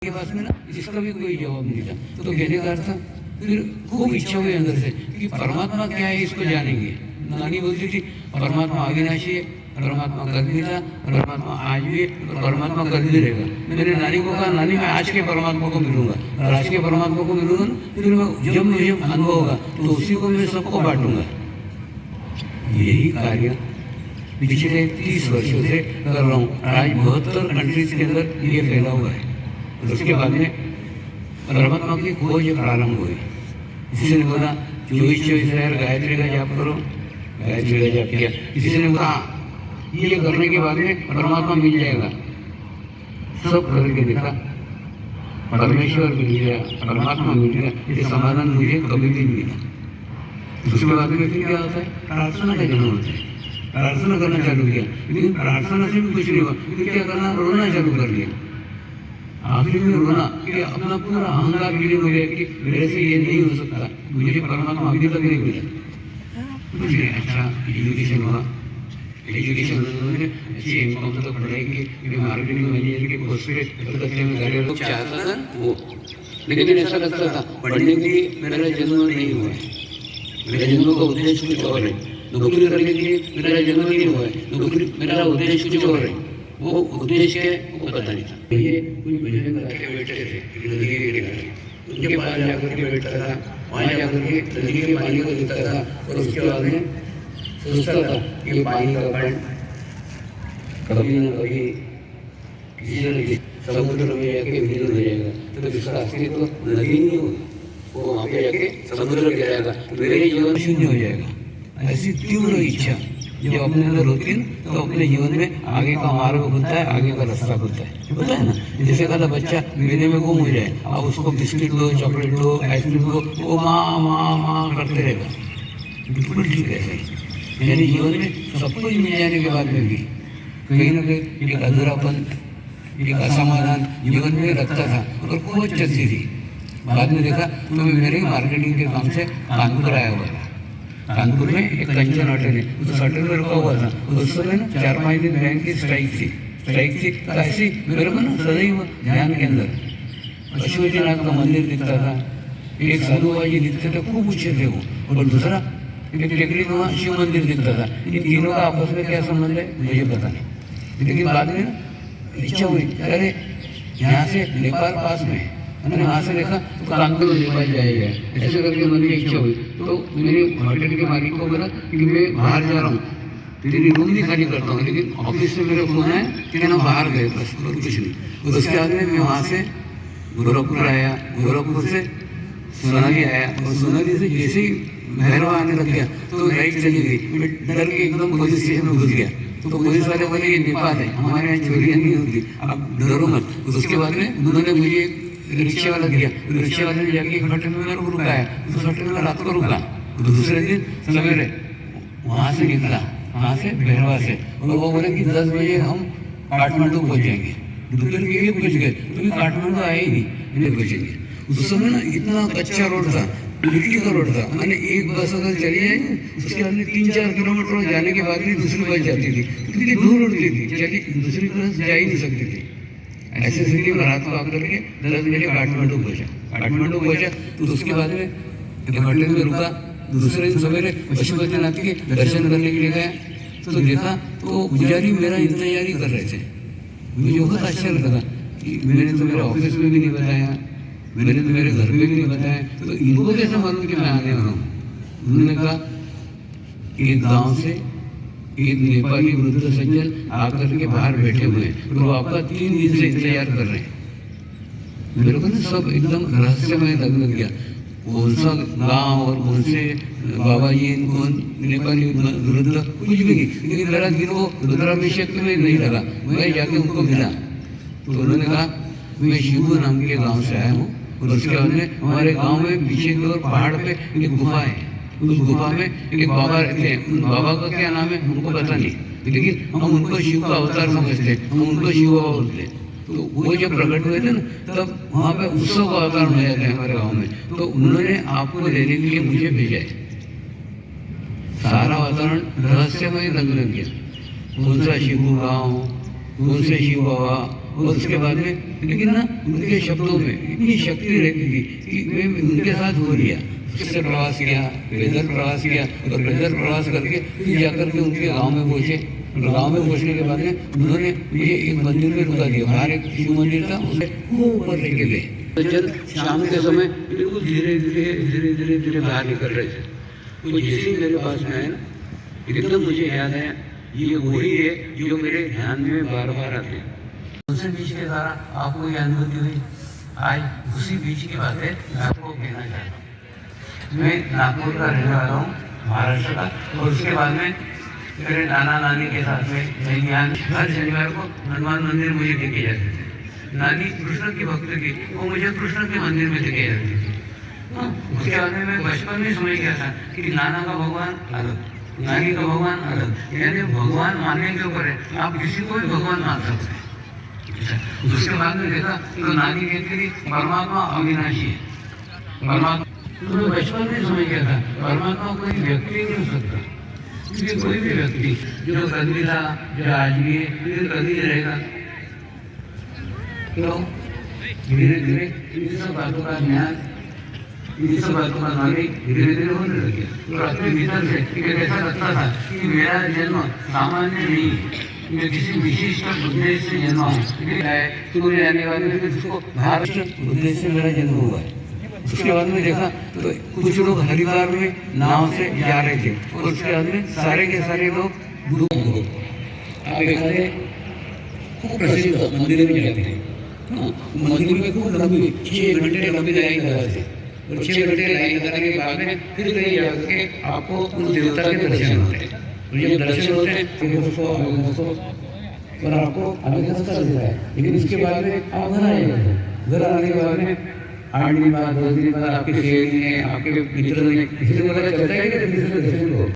के पास में ना इसका भी कोई जवाब नहीं था। तो कहने का अर्थ फिर खूब इच्छा हुई अंदर से कि परमात्मा क्या है इसको जानेंगे। नानी बोलती थी परमात्मा अविनाशी है, परमात्मा कल भी था, परमात्मा आज भी है और परमात्मा कल भी रहेगा। मैंने नानी को कहा नानी मैं आज के परमात्मा को मिलूंगा और आज के परमात्मा को मिलूंगा ना फिर मैं जब मुझे अनुभव होगा तो उसी को मैं सबको बांटूंगा। यही कार्य पिछले 30 वर्षों से कर रहा हूँ। आज 72 कंट्रीज के अंदर ये फैला हुआ है। उसके बाद में परमात्मा की खोज प्रारंभ हुई। किसी ने बोला 24 गायत्री का जाप करो, गायत्री का जाप किया। किसी ने बोला ये करने के बाद में परमात्मा मिल जाएगा। सब करके देखा परमेश्वर मिल गया, परमात्मा मिल गया, ये समाधान मुझे कभी भी नहीं मिला। उसके बाद में फिर क्या होता है, प्रार्थना का जन्म होता है। प्रार्थना करना चालू किया, लेकिन प्रार्थना से भी कुछ नहीं हुआ। फिर क्या करना, रोना चालू कर दिया। आखिर में रोना कि अपना पूरा अहंकार गिरे हो गया कि मेरे से ये नहीं हो सकता, मुझे परमात्मा अभी तक नहीं मिला। मुझे अच्छा एजुकेशन हुआ, एजुकेशन में अच्छी इनकम तक पढ़ाई की, मार्केटिंग मैनेजर के पोस्ट पे में गाड़ी लोग चाहता था वो, लेकिन ऐसा लगता था पढ़ने के लिए मेरा जन्म नहीं हुआ है, मेरा जन्म का उद्देश्य कुछ और है। नौकरी करने के लिए मेरा जन्म नहीं हुआ है, नौकरी मेरा उद्देश्य कुछ और है। वो उद्देश्य है वो पता नहीं था। ये कोई भजन करके बैठे थे नदी के किनारे, उनके पास जाकर के बैठता था, वहाँ जाकर के नदी के पानी को देखता था और उसके बाद में सोचता था कि पानी का कण कभी न कभी किसी न किसी समुद्र में जाके विलीन हो जाएगा, तो इसका अस्तित्व नदी नहीं होगी, वो वहाँ पे जाके समुद्र में गिराएगा, मेरे जीवन शून्य हो जाएगा। ऐसी तीव्र इच्छा जब अपने अंदर होती है तो अपने जीवन में आगे का मार्ग खुलता है, आगे का रास्ता खुलता है। पता है ना, जैसे कहता बच्चा मेले में गुम हो जाए, आप उसको बिस्किट दो, चॉकलेट दो, आइसक्रीम दो, वो माँ माँ माँ करते रहेगा। बिल्कुल ठीक है। यानी जीवन में सब कुछ मिल जाने के बाद में भी कहीं ना कहीं एक अधूरापन, एक असमाधान जीवन में रखता था और खोज चलती थी। बाद में देखा तो मेरे मार्केटिंग के काम से कानपुर आया हुआ था। कानपुर में एक कंचन होटल है, उस होटल में रुका हुआ था। उस समय ना 4-5 दिन बैंक की स्ट्राइक थी। तो ऐसे मेरे को ना सदैव ध्यान के अंदर पशुपतिनाथ का मंदिर दिखता था, एक साधु बाबा जी दिखते थे, खूब ऊंचे थे वो, और दूसरा एक टेकरी में वहाँ शिव मंदिर दिखता था। इन तीनों का आपस में क्या संबंध है मुझे पता नहीं, लेकिन बाद में इच्छा हुई अरे यहाँ से नेपाल पास में है, मैंने वहाँ से देखा तो कानपुर नेपाल जाएगा। ऐसे करके मन में इच्छा हुई तो मेरे होटल के मालिक को बोला कि मैं बाहर जा रहा हूँ, तेरी रूम नहीं खाली करता हूँ, लेकिन ऑफिस से मेरे फोन है कि ना बाहर गए, बस और कुछ नहीं। उसके बाद में मैं वहाँ से गोरखपुर आया, गोरखपुर से सोनाली आया, और सोनाली से जैसे ही भैरवा आने लग गया तो राइट चली गई। मैं डर के एकदम पुलिस स्टेशन में घुस गया। तो पुलिस वाले बोले ये नेपाल है, हमारे यहाँ चोरियाँ नहीं होती, आप डरो मत। उसके बाद में उन्होंने मुझे रिक्शे वाला दिया, रिक्शे वाले ने जाके एक होटल में मेरे को रुकाया, उस होटल में रात को रुका। दूसरे दिन सवेरे वहाँ से निकला, वहाँ से भैरवा से, और वो बोले कि 10 बजे हम काठमांडू पहुँच जाएंगे। दोपहर के 1 बज गए तो भी काठमांडू आए ही नहीं, इन्हें पहुँचेंगे। उस समय ना इतना कच्चा रोड था, मिट्टी का रोड था, मैंने एक बस अगर चली जाए उसके बाद में 3-4 किलोमीटर जाने के बाद भी दूसरी बस जाती थी, क्योंकि दूर उड़ती थी, चली दूसरी बस जा ही नहीं सकती थी। ऐसे स्थिति में रात को आकर के 10 बजे काठमांडू पहुँचा। तो उसके बाद में होटल में रुका। दूसरे दिन सवेरे पशुपतिनाथ के दर्शन करने के लिए गया तो देखा तो पुजारी मेरा इंतजारी कर रहे थे। मुझे बहुत अच्छा लगा कि मैंने तो मेरे ऑफिस में भी नहीं बताया, मैंने तो मेरे घर में भी नहीं बताया, तो इनको कैसे मालूम कि मैं आने वाला हूँ। उन्होंने कहा एक गाँव से एक नेपाली वृद्ध सज्जन आकर के बाहर बैठे हुए हैं और वो आपका 3 दिन से इंतजार कर रहे हैं। मेरे को ना सब एकदम रहस्यमय लगने लग गया, कौन सा गांव और कौन से बाबा जी, कौन नेपाली वृद्ध, कुछ भी नहीं। लेकिन मेरा दिन वो रुद्राभिषेक में नहीं लगा। मैं जाके उनको मिला तो उन्होंने कहा मैं शिव नाम के गाँव से आया हूँ, और उसके बाद में हमारे गाँव में पीछे की ओर पहाड़ पे एक गुफा है, उस गुफा में एक बाबा रहते हैं। उन बाबा का क्या नाम है हमको पता नहीं, लेकिन हम उनको शिव का अवतार समझते, हम उनको शिव बाबा बोलते। तो वो जब प्रकट हुए थे ना तब वहाँ पे उत्सव का अवतार हो जाते हैं हमारे गाँव में, तो उन्होंने आपको लेने के लिए मुझे भेजा है। सारा वातावरण रहस्यमय लगने लग गया, कौन सा शिव गाँव, कौन से शिव बाबा, और उसके बाद में लेकिन ना उनके शब्दों में इतनी शक्ति रहती थी कि मैं उनके साथ हो लिया, उससे प्रवास किया, पैदल प्रवास किया और पैदल प्रवास करके फिर जाकर के उनके गांव में पहुँचे। गांव में पहुँचने के बाद में उन्होंने मुझे एक मंदिर में रुका दिया, बाहर एक शिव मंदिर था, उसे ऊपर लेके गए। तो जब शाम के समय बिल्कुल धीरे धीरे धीरे धीरे धीरे बाहर निकल रहे थे, तो जैसे ही मेरे पास में आए ना, एकदम मुझे याद है ये वही है जो मेरे ध्यान में बार बार आते हैं। उसी बीच के द्वारा आपको ये अनुभूति हुई, आज उसी बीच की बात है मैं आपको कहना चाहता हूँ। मैं नागपुर का रहने वाला हूँ, महाराष्ट्र का, और उसके बाद में मेरे नाना नानी के साथ में मैं यहाँ हर शनिवार को हनुमान मंदिर मुझे देखे जाते थे। नानी कृष्ण की भक्त थी, वो मुझे कृष्ण के मंदिर में देखे जाती थी। उसके बाद में मैं बचपन में समझ गया था कि नाना का भगवान अलग, नानी का भगवान अलग, यानी भगवान मानने के ऊपर है, आप किसी को भी भगवान मान सकते हैं। उसके बाद में देखा तो नानी कहती थी परमात्मा अविनाशी है, परमात्मा। तो मैं बचपन में समझ गया था परमात्मा कोई व्यक्ति नहीं हो सकता, क्योंकि कोई भी व्यक्ति जो कल भी था, जो आज भी है, फिर कल ही रहेगा। तो धीरे धीरे इन सब बातों का ज्ञान, इन सब बातों का नॉलेज धीरे धीरे होने लगे। और अपने भीतर से एक ऐसा लगता था कि मेरा जन्म सामान्य नहीं है, मैं किसी विशिष्ट उद्देश्य से जन्मा हूँ। सूर्य आने वाले फिर उसको भारत उद्देश्य से मेरा जन्म हुआ है। उसके बाद में देखा तो कुछ लोग हरिद्वार में नाव से जा रहे थे, और उसके बाद में सारे के सारे लोग आप एखादे खूप प्रसिद्ध मंदिर में जाते हैं, मंदिर में खूब लंबी 6 घंटे लंबी लाइन लगाते हैं, और 6 घंटे लाइन लगाने के बाद में फिर कहीं जाकर के आपको उस देवता के दर्शन होते हैं। और जब दर्शन होते हैं और आपको अभिगत कर देता है, लेकिन उसके बाद में आप घर आएंगे। घर आने के बाद में 8 दिन बाद 2 दिन बाद आपके शेर ने, आपके मित्र ने, किसी ने बोला चलता है कि दर्शन को